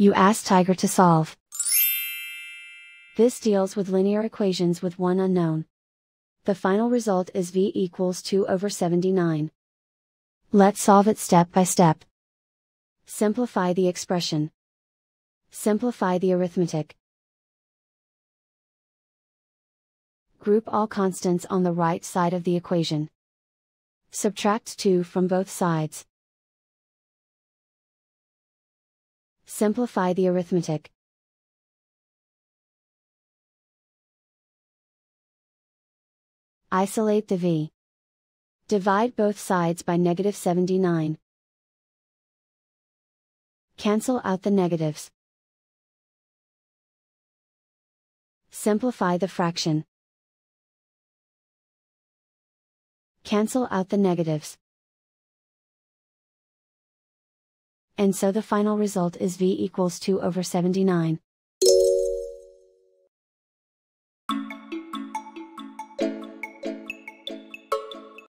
You ask Tiger to solve. This deals with linear equations with one unknown. The final result is v equals 2/79. Let's solve it step by step. Simplify the expression. Simplify the arithmetic. Group all constants on the right side of the equation. Subtract 2 from both sides. Simplify the arithmetic. Isolate the v. Divide both sides by -79. Cancel out the negatives. Simplify the fraction. Cancel out the negatives. And so the final result is v equals 2/79.